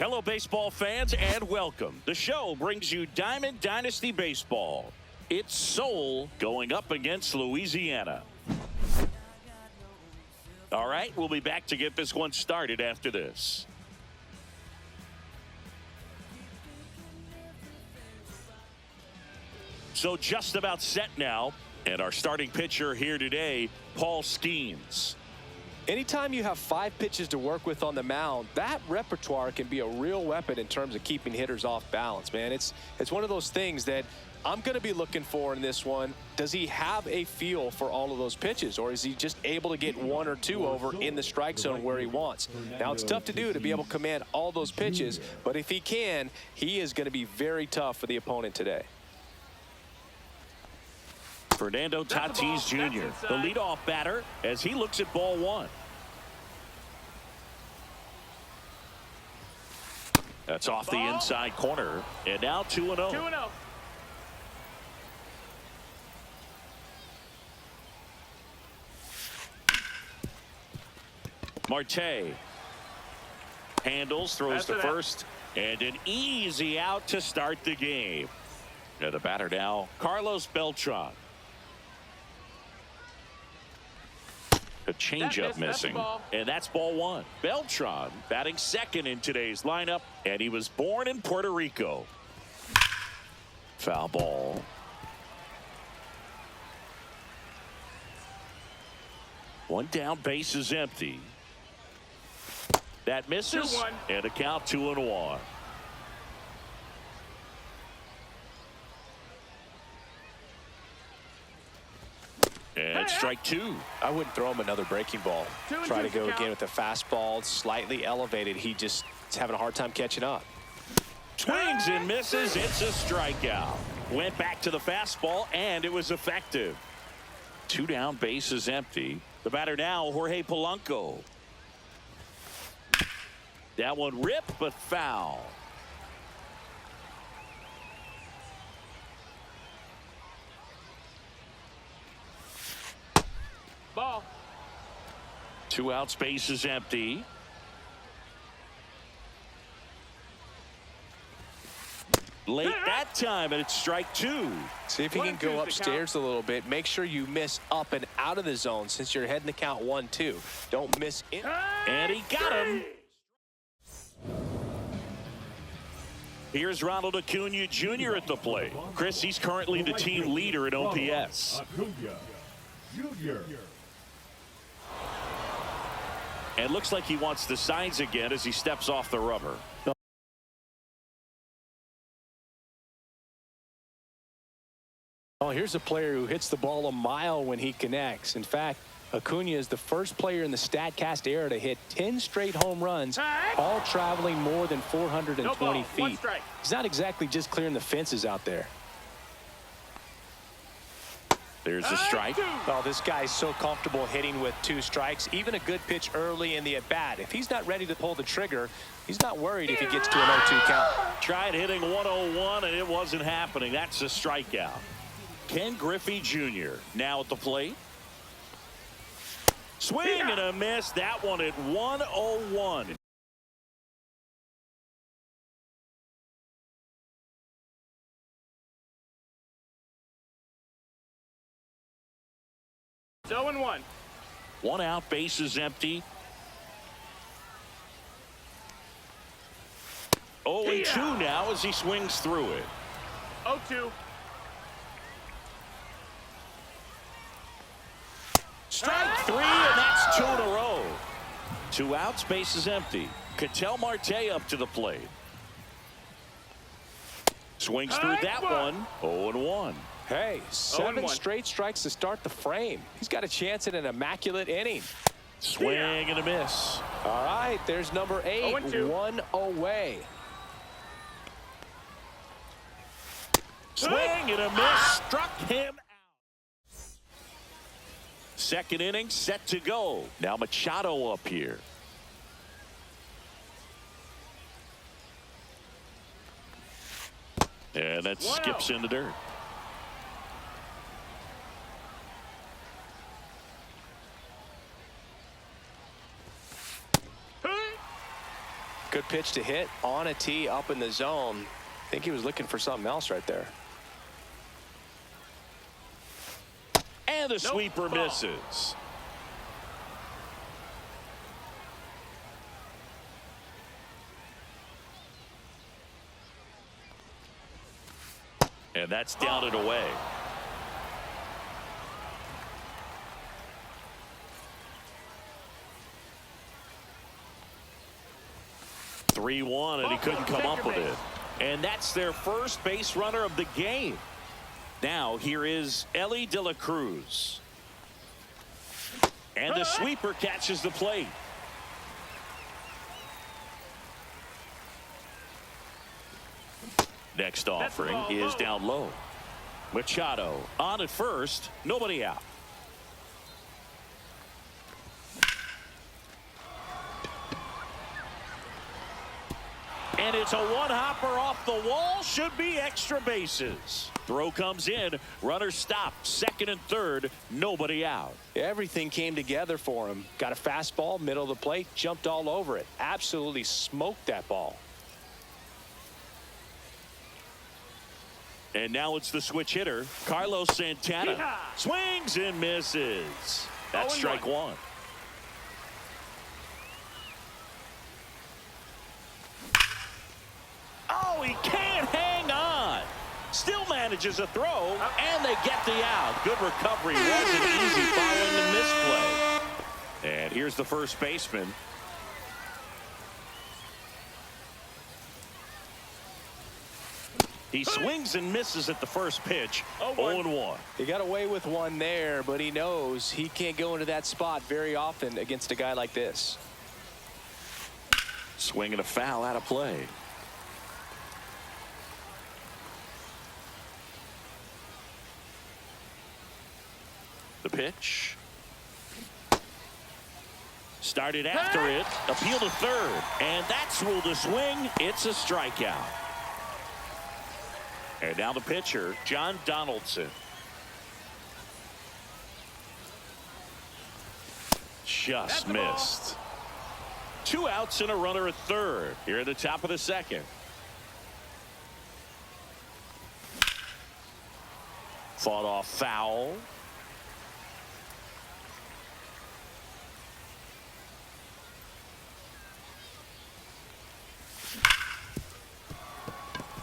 Hello, baseball fans, and welcome. The show brings you Diamond Dynasty Baseball. It's Seoul going up against Louisiana. All right, we'll be back to get this one started after this. So just about set now, and our starting pitcher here today, Paul Skeens. Anytime you have 5 pitches to work with on the mound, that repertoire can be a real weapon in terms of keeping hitters off balance, man. It's one of those things that I'm going to be looking for in this one. Does he have a feel for all of those pitches, or is he just able to get 1 or 2 over in the strike zone where he wants? Now, it's tough to do to be able to command all those pitches, but if he can, he is going to be very tough for the opponent today. Fernando Tatis Jr., the leadoff batter, as he looks at ball 1. That's off the inside corner, and now 2-0. 2-0. Marte handles, throws to first, and an easy out to start the game. And the batter now, Carlos Beltran. A changeup missing, and that's ball 1. Beltran batting second in today's lineup, and he was born in Puerto Rico. Foul ball. One down, base is empty. That misses, and a count 2-1. And strike 2. I wouldn't throw him another breaking ball. Try to go again with the fastball, slightly elevated. He just is having a hard time catching up. Swings and misses. It's a strikeout. Went back to the fastball, and it was effective. 2 down, base is empty. The batter now, Jorge Polanco. That one ripped, but foul. Ball. 2 outs, base is empty. Late that time, and it's strike 2. See if he can go upstairs a little bit. Make sure you miss up and out of the zone since you're heading the count 1-2. Don't miss in. And he got him. Here's Ronald Acuna Jr. at the plate. Chris, he's currently the team leader in OPS. And looks like he wants the signs again as he steps off the rubber. Oh, here's a player who hits the ball a mile when he connects. In fact, Acuna is the first player in the StatCast era to hit 10 straight home runs, all traveling more than 420 feet. He's not exactly just clearing the fences out there. There's a strike. Oh, this guy's so comfortable hitting with 2 strikes. Even a good pitch early in the at-bat. If he's not ready to pull the trigger, he's not worried if he gets to an 0-2 count. Tried hitting 101, and it wasn't happening. That's a strikeout. Ken Griffey Jr. now at the plate. Swing and a miss. That one at 101. It's 0-1. 1 out, base is empty. 0-2 now as he swings through it. 0-2. Strike 3, and that's 2 in a row. 2 outs, base is empty. Ketel Marte up to the plate. Swings through that one. 0-1. Hey, 7 straight strikes to start the frame. He's got a chance at an immaculate inning. Swing and a miss. All right, there's number 8, 1 away. Swing and a miss. Struck him out. Second inning set to go. Now Machado up here. And that skips in the dirt. Good Good pitch to hit on a tee up in the zone. I think he was looking for something else right there. And the sweeper misses. And that's down and away. (3-1), and he couldn't come up with it. And that's their first base runner of the game. Now here is Ellie De La Cruz. And the sweeper catches the plate. Next offering is down low. Machado on at first, nobody out. And it's a one-hopper off the wall. Should be extra bases. Throw comes in. Runner stopped. Second and third. Nobody out. Everything came together for him. Got a fastball, middle of the plate, jumped all over it. Absolutely smoked that ball. And now it's the switch hitter, Carlos Santana. Swings and misses. That's strike one. Oh, he can't hang on. Still manages a throw, and they get the out. Good recovery. Wasn't easy following the misplay. And here's the first baseman. He swings and misses at the first pitch. 0-1. He got away with one there, but he knows he can't go into that spot very often against a guy like this. Swinging a foul out of play. The pitch. Started after it. Appeal to third. And that's ruled a swing. It's a strikeout. And now the pitcher, John Donaldson. Just missed. 2 outs and a runner at third. Here at the top of the second. Fought off foul.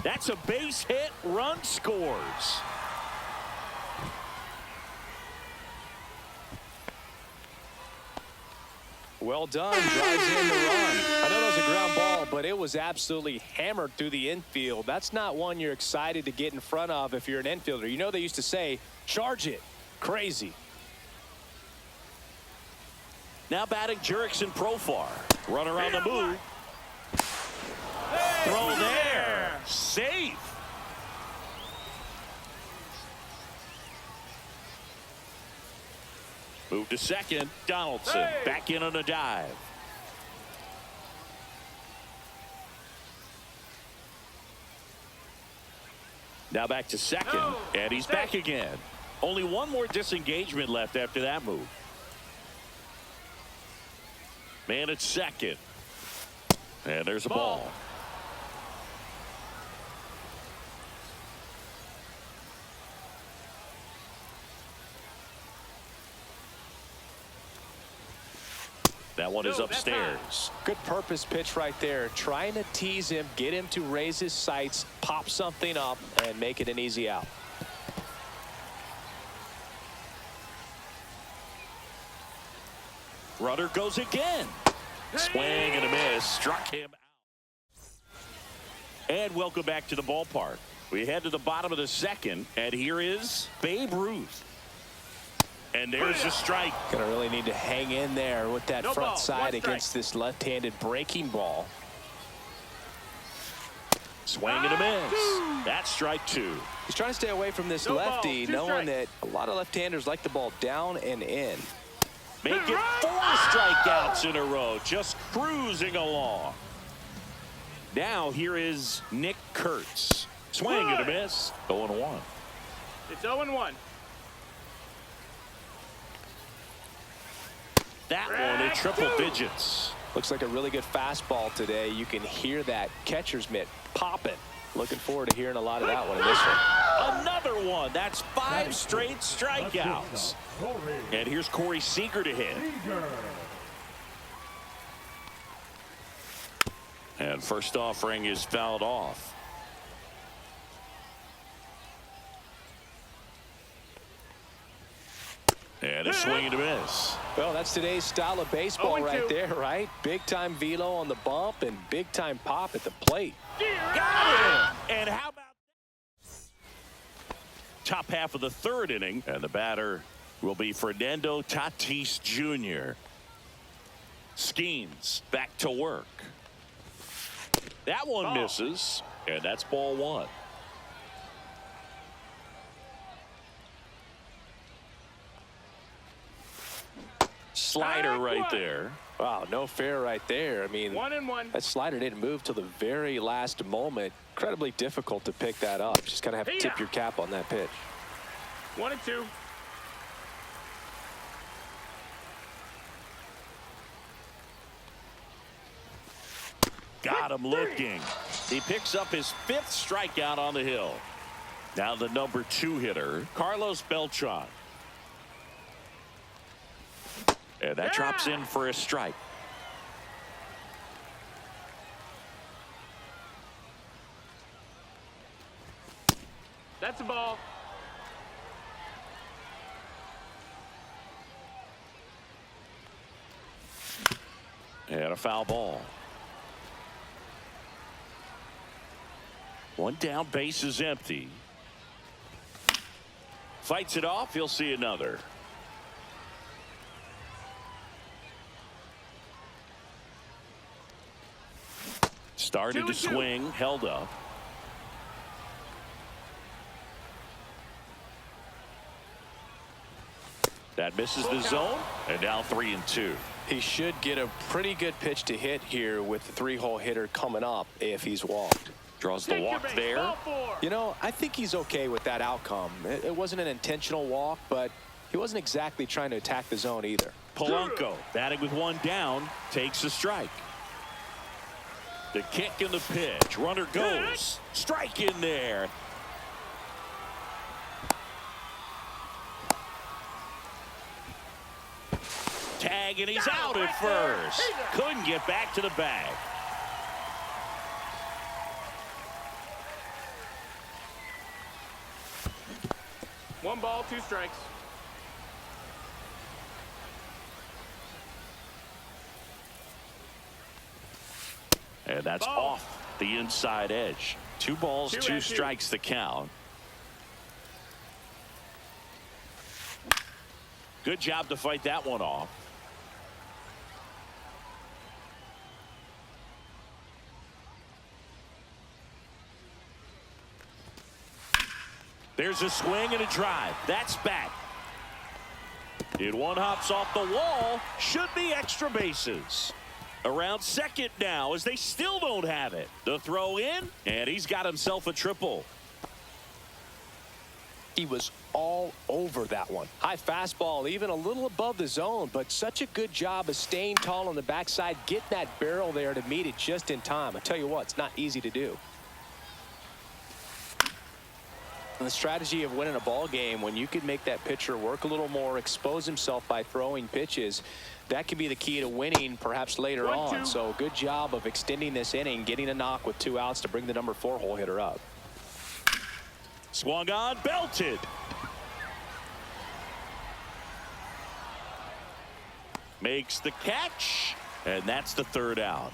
That's a base hit. Run scores. Well done. Drives in the run. I know that was a ground ball, but it was absolutely hammered through the infield. That's not one you're excited to get in front of if you're an infielder. You know they used to say, charge it. Crazy. Now batting Jurickson Profar. Run around the move. Throw there. Safe. Move to second. Donaldson back in on a dive. Now back to second, and he's back again. Only one more disengagement left after that move. Man at second. And there's a ball. That one is upstairs. Good purpose pitch right there. Trying to tease him, get him to raise his sights, pop something up, and make it an easy out. Runner goes again. Swing and a miss. Struck him out. And welcome back to the ballpark. We head to the bottom of the second, and here is Babe Ruth. And there's a strike. Gonna really need to hang in there with that front side against this left-handed breaking ball. Swing and a miss. That's strike two. He's trying to stay away from this lefty, knowing that a lot of left-handers like the ball down and in. Make it 4 strikeouts in a row. Just cruising along. Now here is Nick Kurtz. Swing and a miss. 0-1. It's 0-1. That one in triple digits. Looks like a really good fastball today. You can hear that catcher's mitt popping. Looking forward to hearing a lot of that one in this one. Another one. That's 5 straight strikeouts. And here's Corey Seager to hit. And first offering is fouled off. And a swing and a miss. Well, that's today's style of baseball right there, right? Big-time velo on the bump and big-time pop at the plate. Got it! And how about top half of the third inning? And the batter will be Fernando Tatis Jr. Skeens back to work. That one misses, and that's ball 1. Slider right there. Wow, no fair right there. I mean, 1-1. that slider didn't move till the very last moment. Incredibly difficult to pick that up. Just kind of have to tip your cap on that pitch. 1-2. Got him looking. He picks up his 5th strikeout on the hill. Now the number 2 hitter, Carlos Beltran. And that drops in for a strike. That's a ball. And a foul ball. One down, base is empty. Fights it off. He'll see another. Started to swing, held up. That misses the zone, and now 3-2. He should get a pretty good pitch to hit here with the 3-hole hitter coming up if he's walked. Draws the walk there. You know, I think he's okay with that outcome. It wasn't an intentional walk, but he wasn't exactly trying to attack the zone either. Polanco batting with 1 down, takes a strike. The kick and the pitch. Runner goes. Strike in there. Tag, and he's out at first. Couldn't get back to the bag. One ball, 2 strikes. And that's off the inside edge. 2 balls, 2 strikes the count. Good job to fight that one off. There's a swing and a drive. That's back. And one hops off the wall. Should be extra bases. Around second now as they still don't have it. The throw in, and he's got himself a triple. He was all over that one. High fastball, even a little above the zone, but such a good job of staying tall on the backside, getting that barrel there to meet it just in time. I tell you what, it's not easy to do. And the strategy of winning a ball game, when you can make that pitcher work a little more, expose himself by throwing pitches, that could be the key to winning perhaps later on. So good job of extending this inning, getting a knock with 2 outs to bring the number 4 hole hitter up. Swung on, belted. Makes the catch, and that's the 3rd out.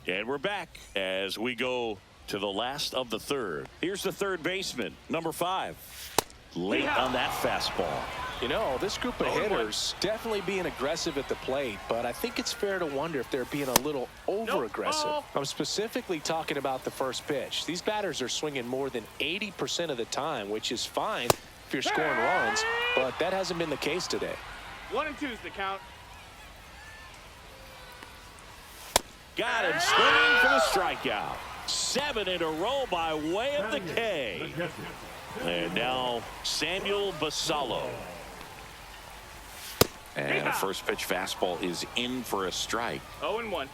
And we're back as we go to the last of the 3rd. Here's the 3rd baseman, number 5. Late on that fastball. You know, this group of hitters definitely being aggressive at the plate, but I think it's fair to wonder if they're being a little over-aggressive. I'm specifically talking about the first pitch. These batters are swinging more than 80% of the time, which is fine if you're scoring runs, but that hasn't been the case today. 1-2 is the count. Got him swinging for the strikeout. 7 in a row by way of the K. And now Samuel Basallo. And the first pitch fastball is in for a strike. 0-1.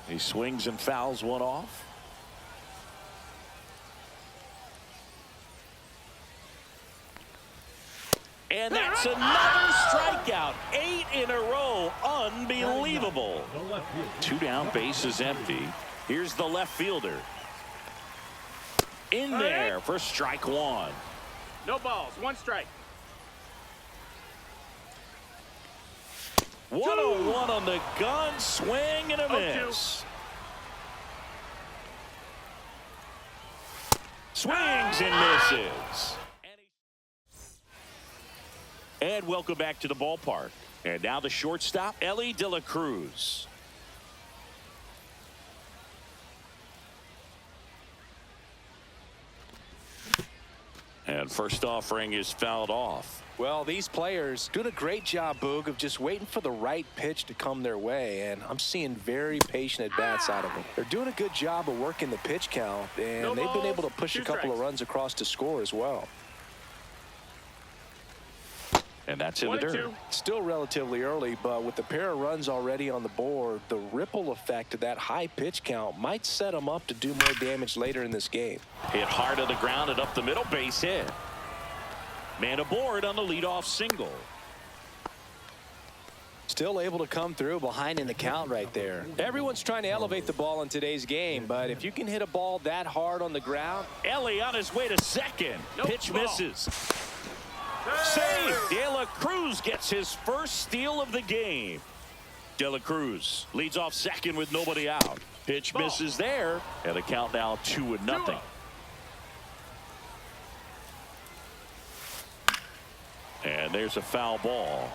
He swings and fouls one off. And that's another strikeout. 8 in a row. Unbelievable. 2 down, bases empty. Here's the left fielder. In there for strike 1. No balls. 1 strike. 1-0-1 on the gun. Swing and a miss. Swings and misses. And welcome back to the ballpark. And now the shortstop, Ellie De La Cruz. And first offering is fouled off. Well, these players doing a great job, Boog, of just waiting for the right pitch to come their way, and I'm seeing very patient at-bats out of them. They're doing a good job of working the pitch count, and they've been able to push a couple of runs across to score as well. And that's in the dirt. Still relatively early, but with the pair of runs already on the board, the ripple effect of that high pitch count might set them up to do more damage later in this game. Hit hard on the ground and up the middle, base hit. Man aboard on the leadoff single. Still able to come through behind in the count right there. Everyone's trying to elevate the ball in today's game, but if you can hit a ball that hard on the ground. Ellie on his way to second. Pitch misses. Save. De La Cruz gets his first steal of the game. De La Cruz leads off second with nobody out. Pitch misses there, and the count now 2-0. And there's a foul ball.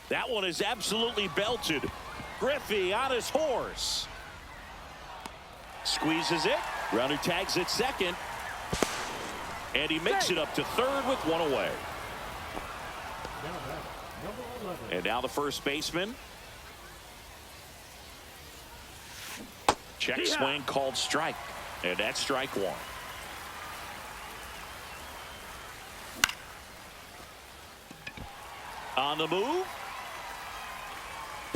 That one is absolutely belted. Griffey on his horse. Squeezes it. Runner tags at second. And he makes it up to third with 1 away. And now the first baseman. Check swing called strike. And that's strike 1. On the move.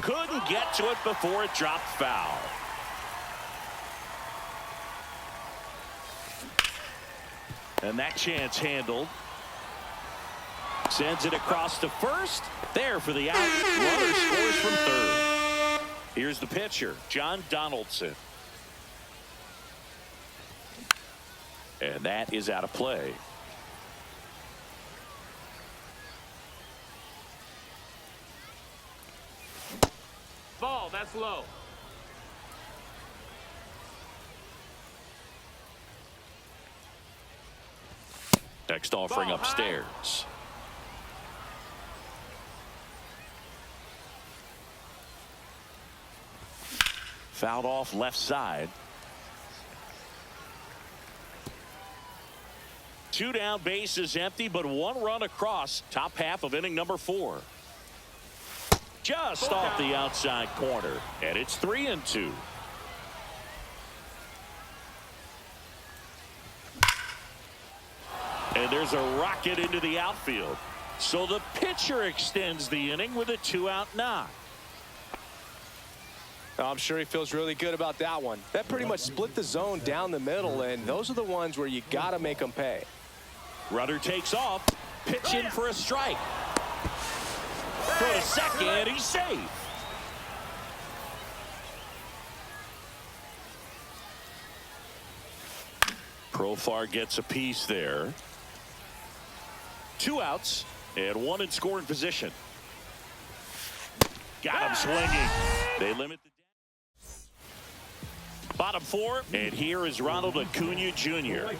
Couldn't get to it before it dropped foul. And that chance handled. Sends it across to first. There for the out. Runner scores from third. Here's the pitcher, John Donaldson. And that is out of play. Ball, that's low. Next offering upstairs. Fouled off left side. 2 down, base is empty, but 1 run across. Top half of inning number 4. Just off the outside corner, and it's 3-2. And there's a rocket into the outfield. So the pitcher extends the inning with a 2-out knock. I'm sure he feels really good about that one. That pretty much split the zone down the middle, and those are the ones where you got to make them pay. Runner takes off. Pitch in for a strike. Throw to second. He's safe. Profar gets a piece there. 2 outs and 1 in scoring position. Got him swinging. They limit the bottom 4, and here is Ronald Acuna Jr.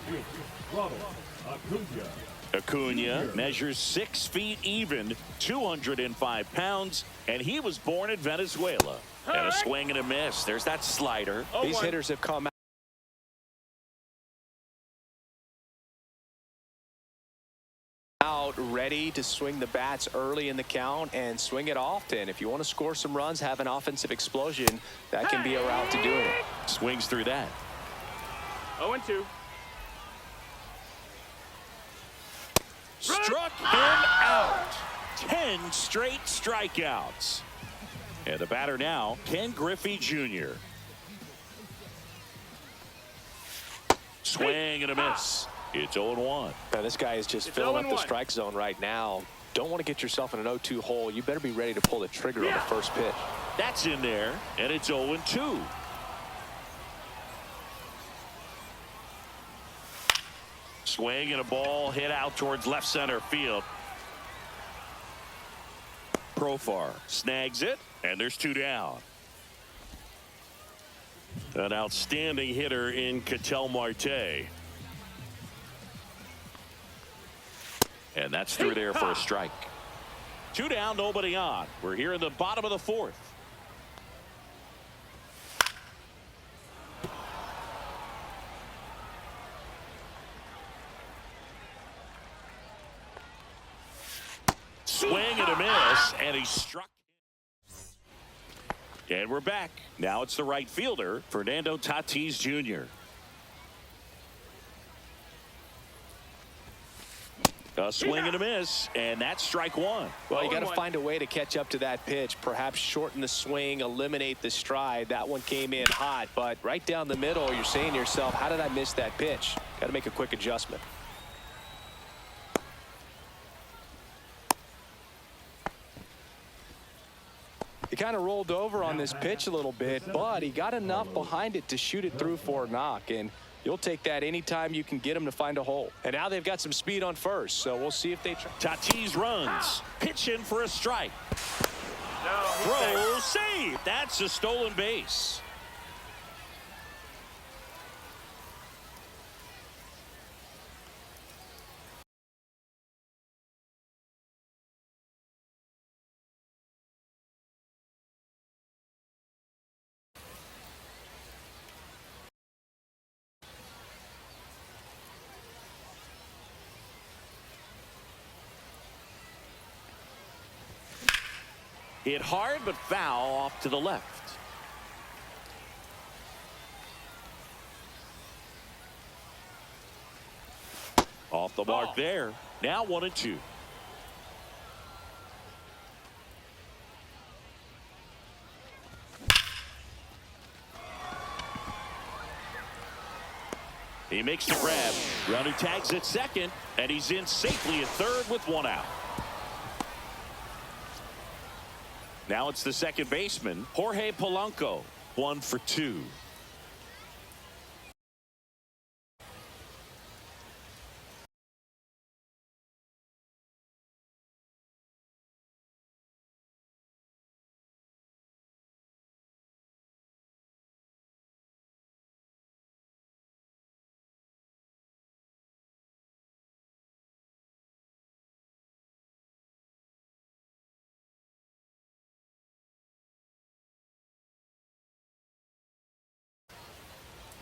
Acuna measures 6 feet even, 205 pounds, and he was born in Venezuela. And a swing and a miss. There's that slider. These hitters have come out. out ready to swing the bats early in the count and swing it often. If you want to score some runs, have an offensive explosion, that can be a route to doing it. Swings through that. 0-2. Struck him out. 10 straight strikeouts. And the batter now, Ken Griffey Jr. Swing and a miss. It's 0-1. Now, this guy is just filling up the strike zone right now. Don't want to get yourself in an 0-2 hole. You better be ready to pull the trigger on the first pitch. That's in there, and it's 0-2. Swing and a ball hit out towards left center field. Profar snags it, and there's 2 down. An outstanding hitter in Ketel Marte. And that's through there for a strike. 2 down, nobody on. We're here in the bottom of the 4th. Swing and a miss, and he struck. And we're back. Now it's the right fielder, Fernando Tatis Jr. A swing and a miss, and that's strike 1. Well, you got to find a way to catch up to that pitch. Perhaps shorten the swing, eliminate the stride. That one came in hot, but right down the middle, you're saying to yourself, how did I miss that pitch? Got to make a quick adjustment. He kind of rolled over on this pitch a little bit, but he got enough behind it to shoot it through for a knock, and you'll take that anytime you can get him to find a hole. And now they've got some speed on first, so we'll see if they try. Tatis runs, pitching for a strike. Throw, save. That's a stolen base. Hit hard but foul off to the left. Off the mark there. Now 1-2. He makes the grab. Runner tags at second, and he's in safely at third with 1 out. Now it's the second baseman, Jorge Polanco, 1 for 2.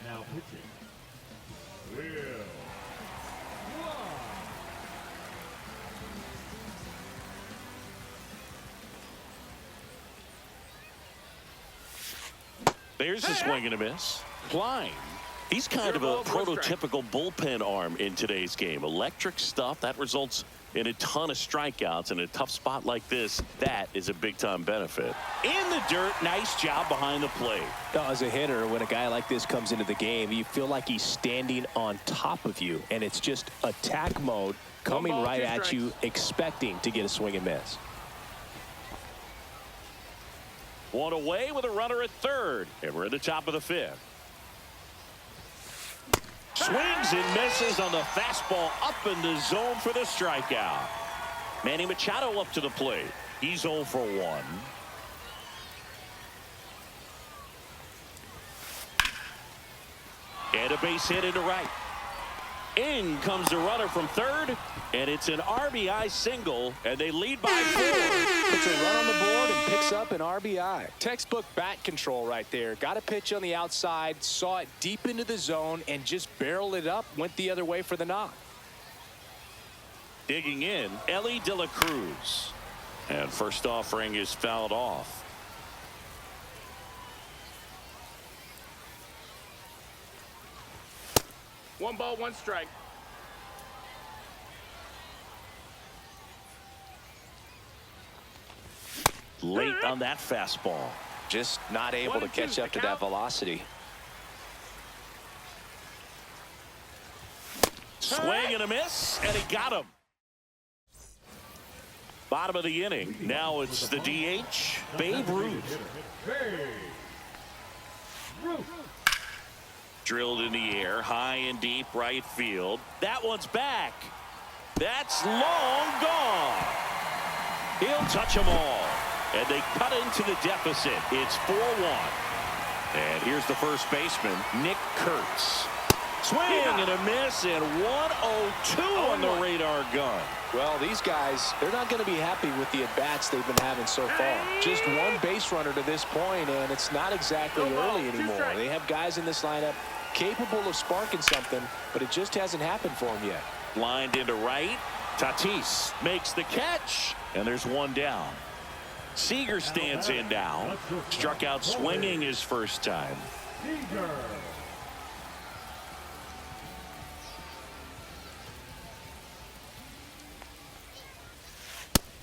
Now pitching. Will. There's a swing and a miss. Klein. He's kind of a prototypical bullpen arm in today's game. Electric stuff that results in a ton of strikeouts. In a tough spot like this, that is a big-time benefit. In the dirt, nice job behind the plate. Now, as a hitter, when a guy like this comes into the game, you feel like he's standing on top of you, and it's just attack mode coming right at you, expecting to get a swing and miss. One away with a runner at third, and we're at the top of the 5th. Swings and misses on the fastball up in the zone for the strikeout. Manny Machado up to the plate. He's 0 for 1. And a base hit into right. In comes the runner from third, and it's an RBI single, and they lead by 4. Puts a run on the board and picks up an RBI. Textbook bat control right there. Got a pitch on the outside, saw it deep into the zone, and just barreled it up, went the other way for the knock. Digging in, Ellie De La Cruz. And first offering is fouled off. One ball, one strike. Late on that fastball. Just not able to catch up to that velocity. Swing and a miss, and he got him. Bottom of the inning. Now it's the DH, Babe Ruth. Drilled in the air, high and deep right field. That one's back. That's long gone. He'll touch them all. And they cut into the deficit. It's 4-1. And here's the first baseman, Nick Kurtz. Swing and a miss, and 102 on the radar gun. Well, these guys, they're not going to be happy with the at-bats they've been having so far. Just one base runner to this point, and it's not exactly early anymore. They have guys in this lineup capable of sparking something, but it just hasn't happened for them yet. Lined into right. Tatis makes the catch, and there's one down. Seager stands in now. Struck out swinging his first time.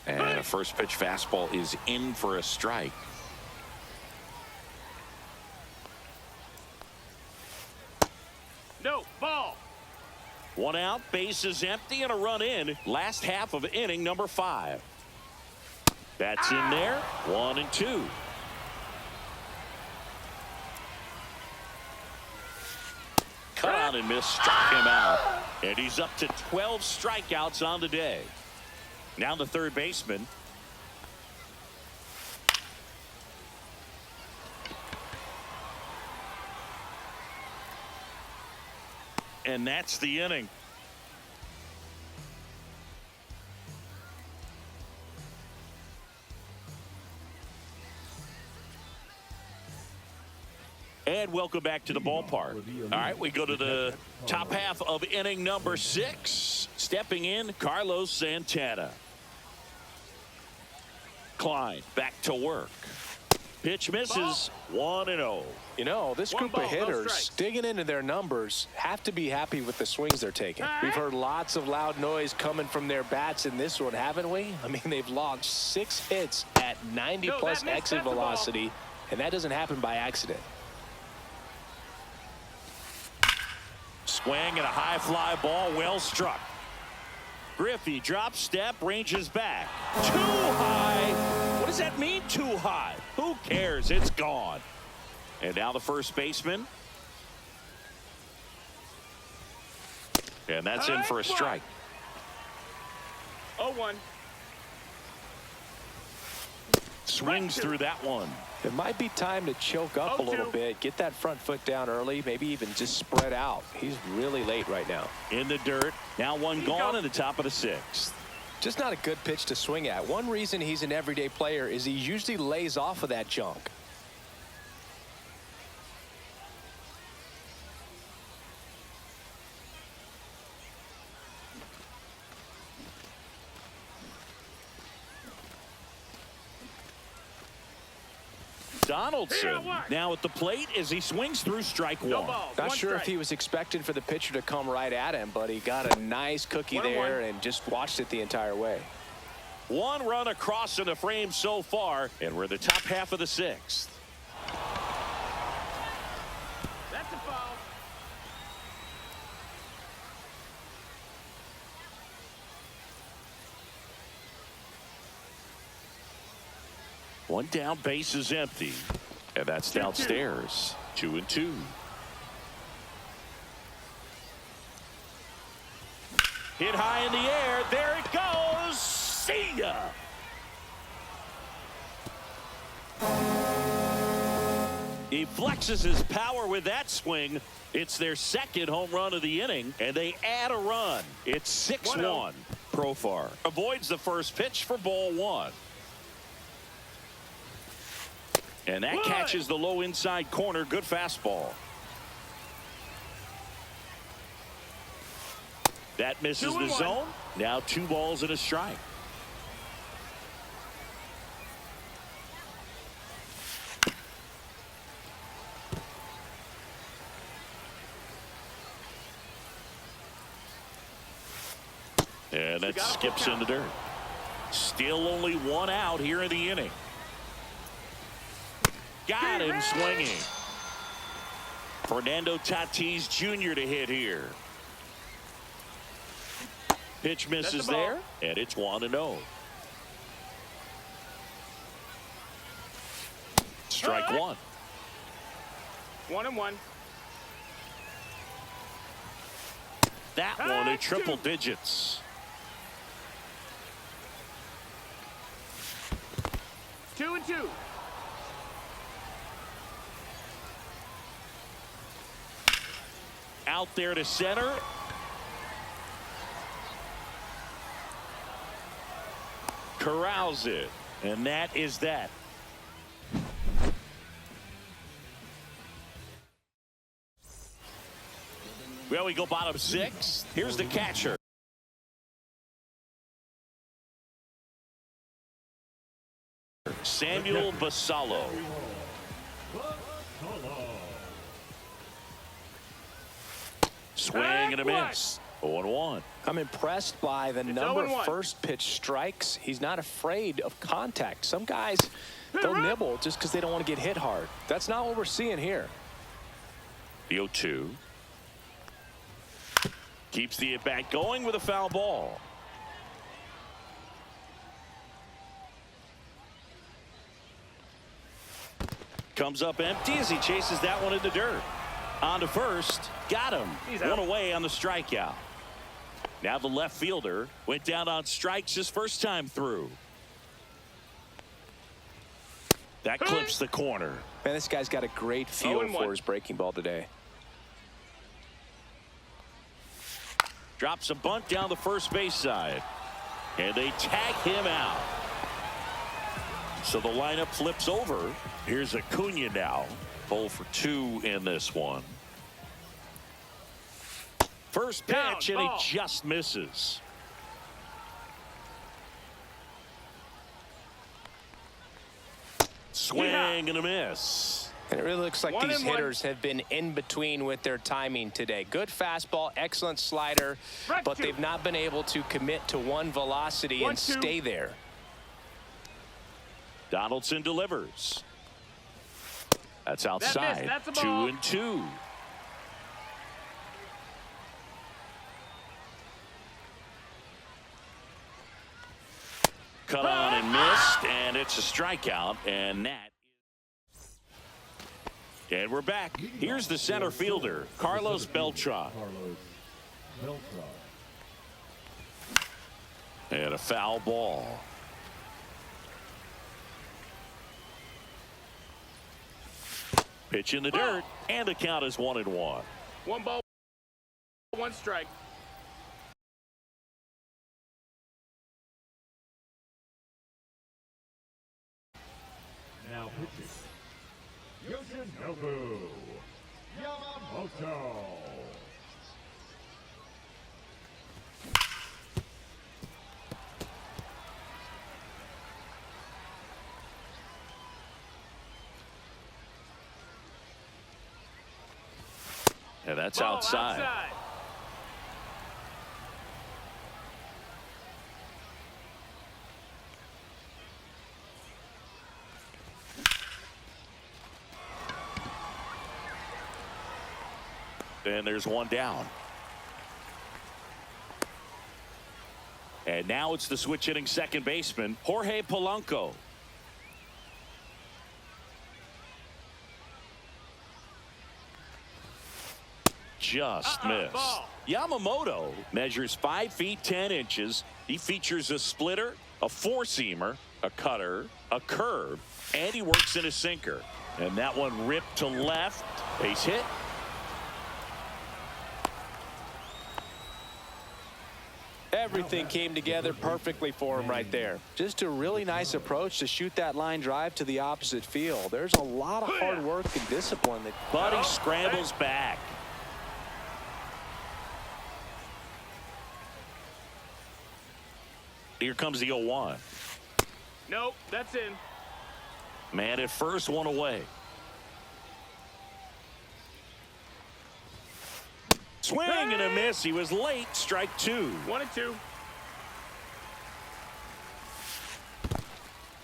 And a first pitch fastball is in for a strike. No, ball. One out, bases empty, and a run in. Last half of inning number 5. That's in there. 1-2. Cut out and missed, struck him out. And he's up to 12 strikeouts on the day. Now the third baseman. And that's the inning. And welcome back to the ballpark. All right, we go to the top half of inning number 6. Stepping in, Carlos Santana. Klein back to work. Pitch misses. 1-0. You know, this group of hitters digging into their numbers have to be happy with the swings they're taking. We've heard lots of loud noise coming from their bats in this one, haven't we? I mean, they've logged 6 hits at 90-plus exit velocity, and that doesn't happen by accident. Swing and a high fly ball, well struck. Griffey drops step, ranges back. Too high. What does that mean, too high? Who cares? It's gone. And now the first baseman. And that's in for a strike. 0-1. Swings through that one. It might be time to choke up a little bit, get that front foot down early, maybe even just spread out. He's really late right now. In the dirt. Now one gone in the top of the 6th. Just not a good pitch to swing at. One reason he's an everyday player is he usually lays off of that junk. Donaldson now at the plate as he swings through strike one. Not sure if he was expecting for the pitcher to come right at him, but he got a nice cookie there and just watched it the entire way. One run across in the frame so far, and we're in the top half of the 6th. That's a foul. One down, base is empty. And that's downstairs. 2-2. Hit high in the air. There it goes. See ya. He flexes his power with that swing. It's their second home run of the inning, and they add a run. It's 6-1. Profar avoids the first pitch for ball 1. And that catches the low inside corner. Good fastball. That misses the 2-1. zone. Now 2 balls and a strike. And that skips in the dirt. Still only 1 out here in the inning. Got him swinging. Fernando Tatis Jr. to hit here. Pitch misses there, and it's 1-0. Strike 1. 1-1. That one at triple digits. 2-2. Out there to center. Corrals it, and that is that. Well, we go bottom 6. Here's the catcher. Samuel Basallo. Swing and a miss. 0-1. I'm impressed by the number of 0-1. first pitch strikes. He's not afraid of contact. Some guys, they'll nibble just because they don't want to get hit hard. That's not what we're seeing here. The 0-2. Keeps the at-bat going with a foul ball. Comes up empty as he chases that one in the dirt. On to first. Got him. One away on the strikeout. Now the left fielder went down on strikes his first time through. That clips the corner. Man, this guy's got a great feel for his breaking ball today. Drops a bunt down the first base side. And they tag him out. So the lineup flips over. Here's Acuna now. 0 for 2 in this one. First pitch, and he just misses. Swing and a miss. And it really looks like these hitters have been in between with their timing today. Good fastball, excellent slider, but they've not been able to commit to one velocity and stay there. Donaldson delivers. That's outside. 2-2. Cut on and missed, and it's a strikeout, and that. And we're back. Here's the center fielder, Carlos Beltran. And a foul ball. Pitch in the dirt, and the count is 1-1. 1 ball, 1 strike. Now pitching. Yoshinobu Yamamoto. And that's outside. And there's one down. And now it's the switch hitting second baseman, Jorge Polanco. Just missed. Yamamoto measures 5 feet 10 inches. He features a splitter, a four-seamer, a cutter, a curve, and he works in a sinker. And that one ripped to left. Base hit. Everything came together perfectly for him right there. Just a really nice approach to shoot that line drive to the opposite field. There's a lot of hard work and discipline. But he scrambles back. Here comes the 0-1. Nope, that's in. Man at first, one away. Swing and a miss. He was late. Strike 2. 1-2.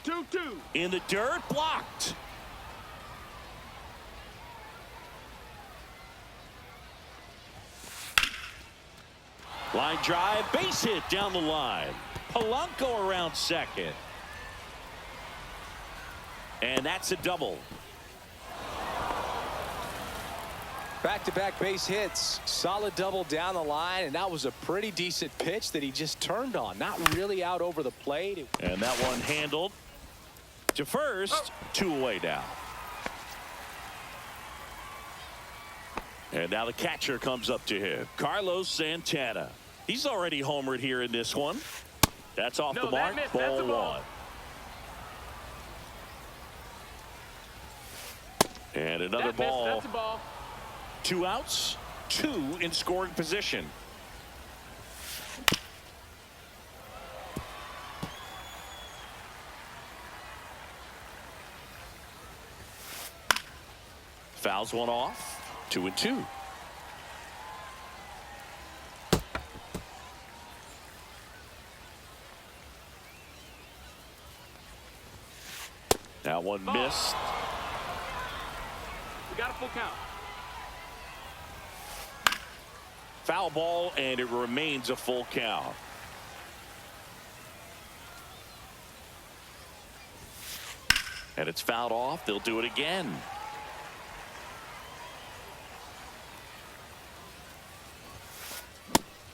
2-2. In the dirt, blocked. Line drive, base hit down the line. Polanco around second. And that's a double. Back-to-back base hits. Solid double down the line, and that was a pretty decent pitch that he just turned on. Not really out over the plate. And that one handled to first. 2 away now. And now the catcher comes up to him. Carlos Santana. He's already homered here in this one. That's off the mark. Ball 1. And another ball. That's a ball. 2 outs, 2 in scoring position. Fouls one off. 2-2. That one missed. We got a full count. Foul ball, and it remains a full count. And it's fouled off. They'll do it again.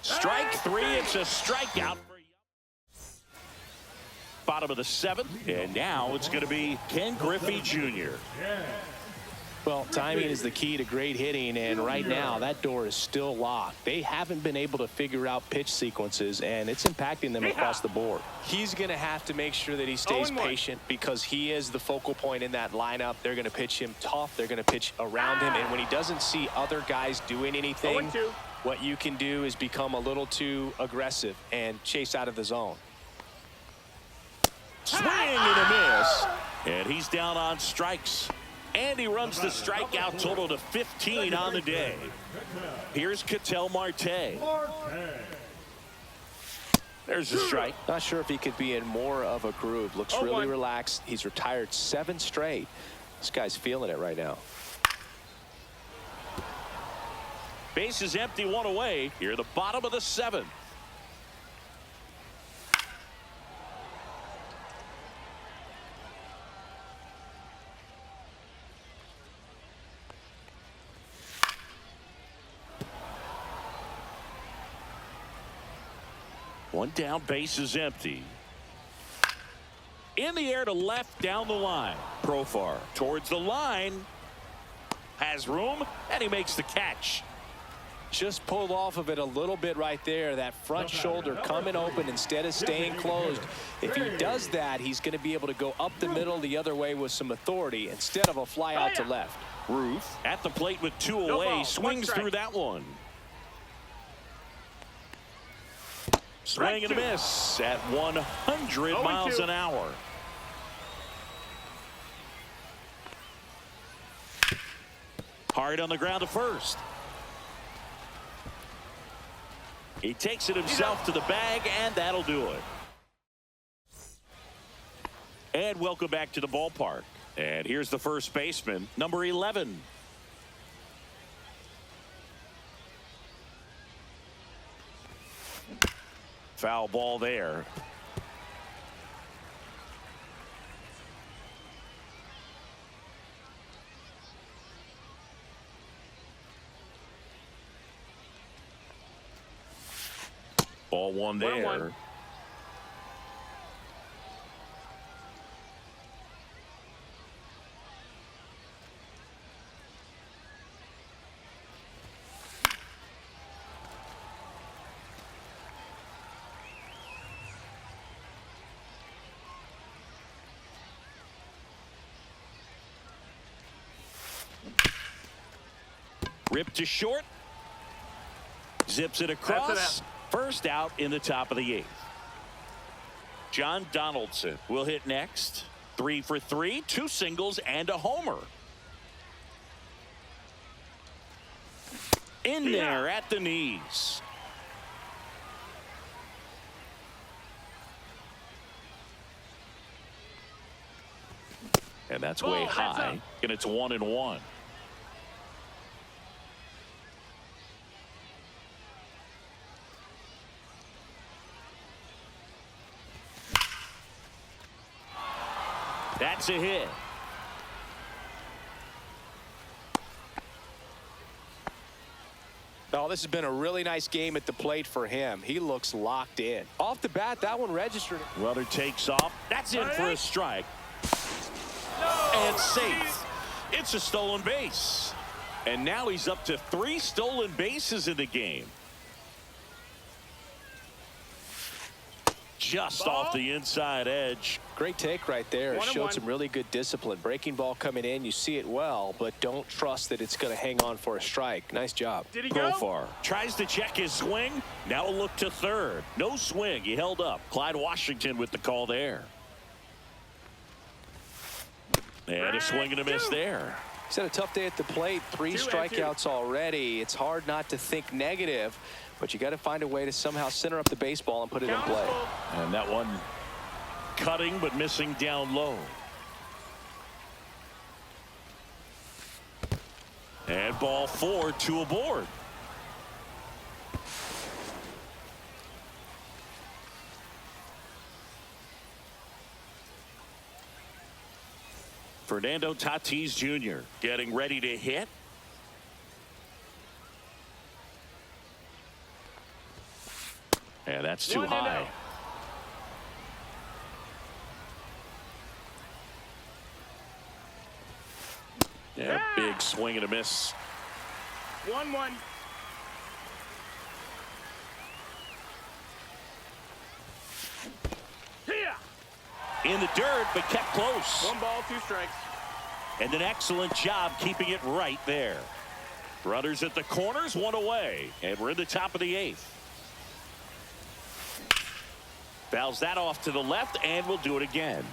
Strike 3. It's a strikeout. Bottom of the 7th, and now it's going to be Ken Griffey Jr. Well, timing is the key to great hitting, and right now that door is still locked. They haven't been able to figure out pitch sequences, and it's impacting them across the board. He's going to have to make sure that he stays patient because he is the focal point in that lineup. They're going to pitch him tough. They're going to pitch around him, and when he doesn't see other guys doing anything, what you can do is become a little too aggressive and chase out of the zone. Swing and a miss, and he's down on strikes. And he runs the strikeout total to 15 on the day. Here's Ketel Marte. There's a strike. Not sure if he could be in more of a groove. Looks really relaxed. He's retired 7 straight. This guy's feeling it right now. Base is empty, 1 away. Here, the bottom of the 7th. One down, base is empty. In the air to left, down the line. Profar towards the line. Has room, and he makes the catch. Just pulled off of it a little bit right there. That front shoulder coming open instead of staying closed. If he does that, he's going to be able to go up the middle the other way with some authority instead of a fly out to left. Ruth at the plate with 2 away. Swings through that one. Swing and a miss at 100 miles an hour. Hard on the ground to first. He takes it himself to the bag, and that'll do it. And welcome back to the ballpark. And here's the first baseman, number 11. Foul ball there. Ball 1 there. 1-1. Ripped to short. Zips it across. First out in the top of the 8th. John Donaldson will hit next. 3 for 3, 2 singles and a homer. In there at the knees. And that's way high, and it's 1-1. That's a hit. Oh, this has been a really nice game at the plate for him. He looks locked in. Off the bat, that one registered. Runner takes off. That's in for a strike. And safe. It's a stolen base. And now he's up to 3 stolen bases in the game. Just off the inside edge. Great take right there. It showed some really good discipline. Breaking ball coming in, you see it well, but don't trust that it's going to hang on for a strike. Nice job. Did he go? Profar tries to check his swing. Now a look to third. No swing. He held up. Clyde Washington with the call there. And a swing and a miss there. He's had a tough day at the plate. 3 strikeouts already. It's hard not to think negative, but you got to find a way to somehow center up the baseball and put it in play. And that one cutting but missing down low. And ball 4, 2 aboard. Fernando Tatis Jr. getting ready to hit. And that's too high. Yeah, big swing and a miss. 1-1. In the dirt, but kept close. 1 ball, 2 strikes. And an excellent job keeping it right there. Runners at the corners, 1 away. And we're in the top of the 8th. Fouls that off to the left, and we'll do it again.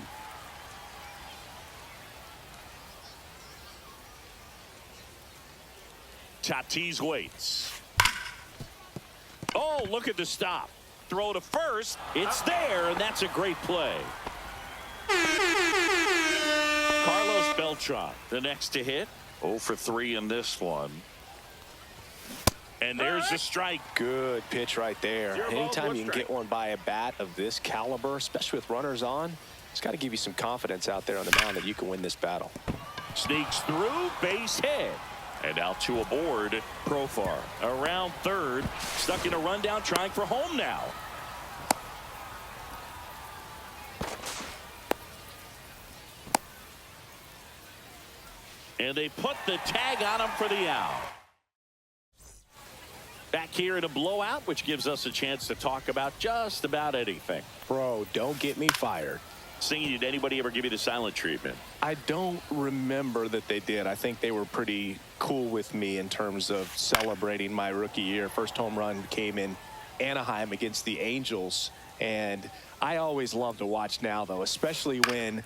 Tatis waits. Oh, look at the stop. Throw to first. It's there, and that's a great play. Carlos Beltran, the next to hit. 0 for 3 in this one. And there's a strike. Good pitch right there. Anytime you can get one by a bat of this caliber, especially with runners on, it's got to give you some confidence out there on the mound that you can win this battle. Sneaks through, base hit. And now 2 aboard. Profar around third, stuck in a rundown, trying for home now. And they put the tag on him for the out. Back here in a blowout, which gives us a chance to talk about just about anything. Bro, don't get me fired. Singing, did anybody ever give you the silent treatment? I don't remember that they did. I think they were pretty cool with me in terms of celebrating my rookie year. First home run came in Anaheim against the Angels. And I always love to watch now, though, especially when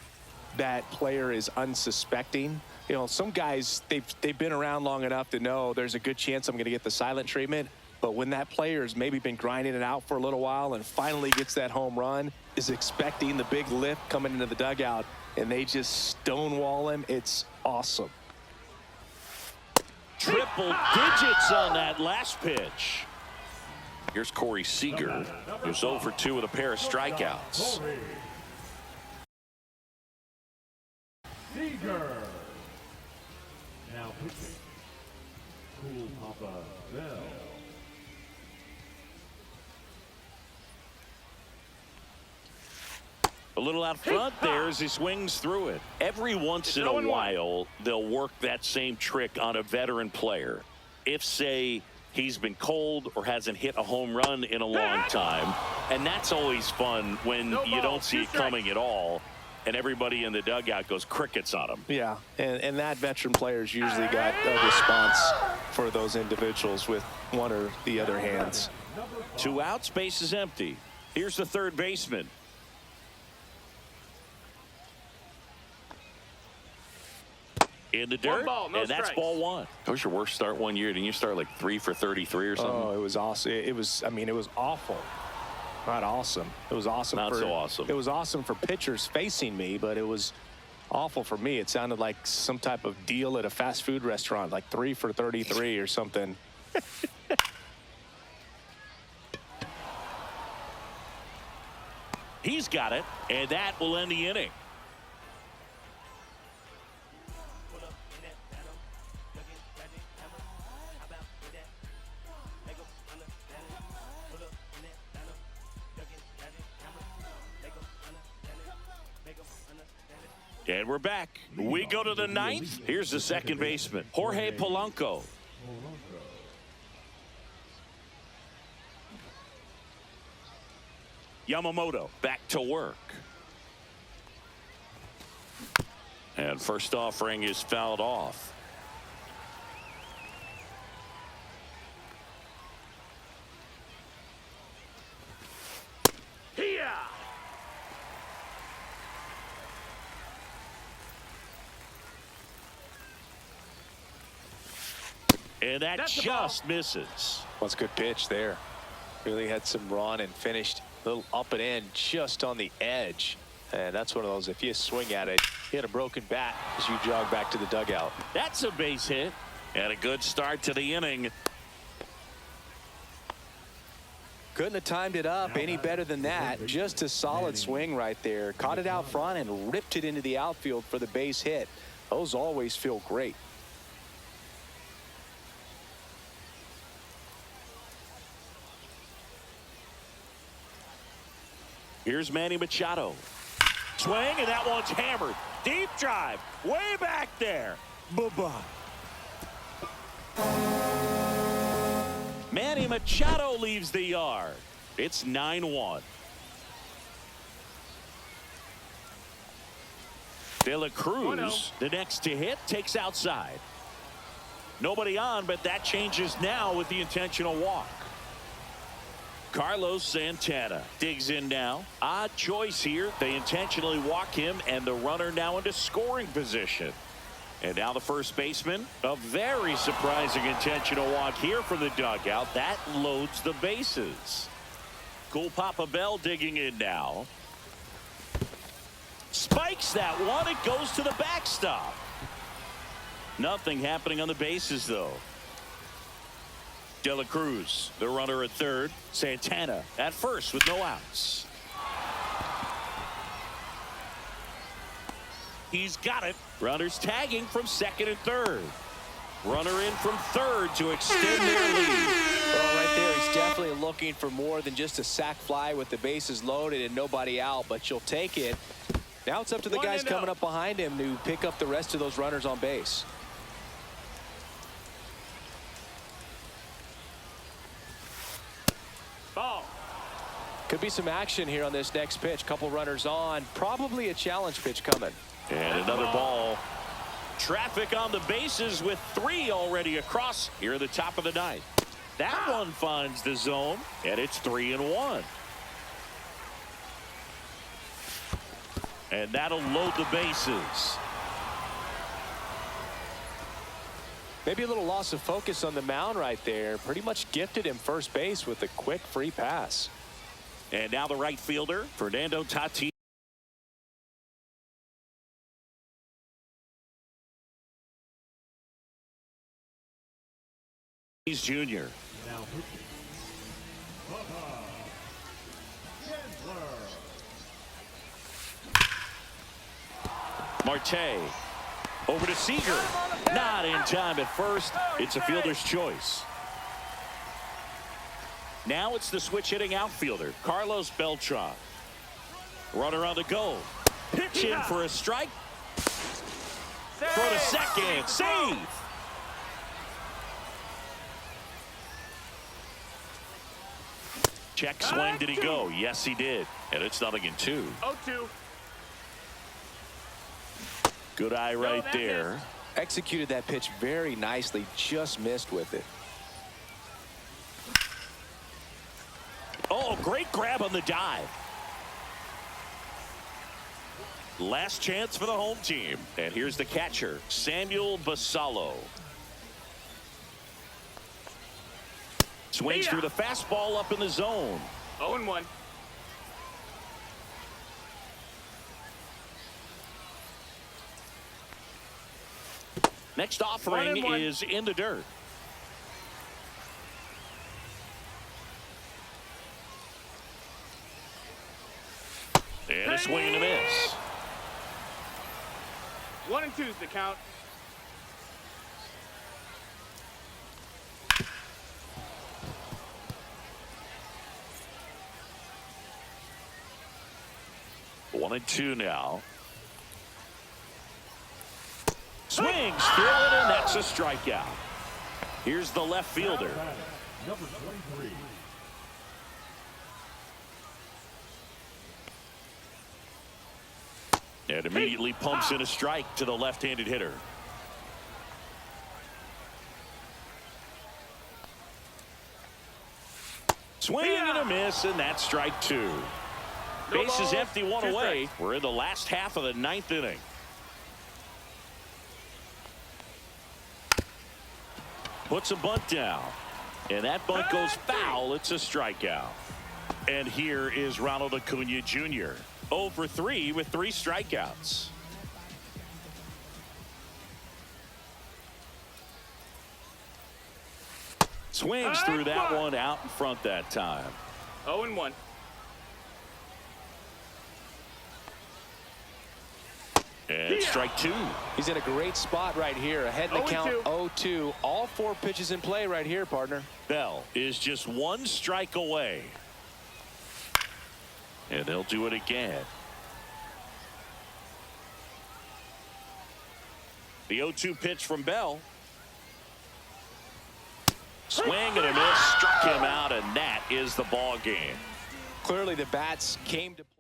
that player is unsuspecting. You know, some guys, they've been around long enough to know there's a good chance I'm going to get the silent treatment. But when that player's maybe been grinding it out for a little while and finally gets that home run, is expecting the big lift coming into the dugout, and they just stonewall him, it's awesome. Triple digits on that last pitch. Here's Corey Seager, who's 0 for 2 with a pair of strikeouts. Seager. Now pitching. Cool Papa Bell. A little out front there as he swings through it. Every once in a while, they'll work that same trick on a veteran player. If, say, he's been cold or hasn't hit a home run in a long time. And that's always fun when you don't see it coming at all. And everybody in the dugout goes crickets on him. Yeah, and that veteran player's usually got a response for those individuals with one or the other hands. 2 outs, base is empty. Here's the third baseman. in the dirt, ball, no and that's strikes. ball one. That was your worst start one year. Didn't you start like 3 for 33 or something? Oh, it was awesome. It was, I mean, it was awful. Not awesome. It was awesome. Not so awesome. It was awesome for pitchers facing me, but it was awful for me. It sounded like some type of deal at a fast food restaurant, like 3 for 33 or something. He's got it, and that will end the inning. And we're back. We go to the ninth. Here's the second baseman, Jorge Polanco. Yamamoto back to work. And first offering is fouled off. Here. And that That's the just misses. That's a good pitch there. Really had some run and finished a little up and in just on the edge. And that's one of those, if you swing at it, you hit a broken bat as you jog back to the dugout. That's a base hit. And a good start to the inning. Couldn't have timed it up any better than that. Just a solid swing right there. Caught it out front and ripped it into the outfield for the base hit. Those always feel great. Here's Manny Machado. Swing, and that one's hammered. Deep drive. Way back there. Bye-bye. Manny Machado leaves the yard. It's 9-1. De La Cruz, the next to hit, takes outside. Nobody on, but that changes now with the intentional walk. Carlos Santana digs in now. Odd choice here. They intentionally walk him, and the runner now into scoring position. And now the first baseman. A very surprising intentional walk here from the dugout. That loads the bases. Cool Papa Bell digging in now. Spikes that one. It goes to the backstop. Nothing happening on the bases, though. De La Cruz, the runner at third. Santana at first with no outs. He's got it. Runners tagging from second and third. Runner in from third to extend their lead. Well, right there, he's definitely looking for more than just a sac fly with the bases loaded and nobody out, but you'll take it. Now it's up to the guys coming up behind him to pick up the rest of those runners on base. Ball. Could be some action here on this next pitch. Couple runners on. Probably a challenge pitch coming. And another ball. Traffic on the bases with 3 already across here at the top of the ninth. That one finds the zone, and it's 3-1. And that'll load the bases. Maybe a little loss of focus on the mound right there. Pretty much gifted him first base with a quick free pass. And now the right fielder, Fernando Tatis. Jr. Now pitching. Papa Chandler. Marte over to Seager. Not in time at first. It's a fielder's choice. Now it's the switch hitting outfielder, Carlos Beltran. Runner on the go. Pitch in for a strike. Throw to second. Save. Check swing. Did he go? Yes, he did. And it's 0-2. 0-2. Good eye right that there. missed. Executed that pitch very nicely. Just missed with it. Oh, great grab on the dive. Last chance for the home team. And here's the catcher, Samuel Basallo. Swings through the fastball up in the zone. 0-1. Next offering 1-1. is in the dirt. And a swing and a miss. 1-2's the count. One and two now. Swings through it, and that's a strikeout. Here's the left fielder. Number 23. And immediately pumps in a strike to the left-handed hitter. Swing and a miss, and that's strike two. Base is empty, one away. We're in the last half of the ninth inning. Puts a bunt down. And that bunt goes foul. It's a strikeout. And here is Ronald Acuna Jr. 0 for 3 with 3 strikeouts. Swings through that one out in front that time. 0-1. And strike two. He's in a great spot right here. Ahead in the count 0-2. All 4 pitches in play right here, partner. Bell is just 1 strike away. And they'll do it again. The 0-2 pitch from Bell. Swing and a miss. Struck him out, and that is the ball game. Clearly the bats came to play.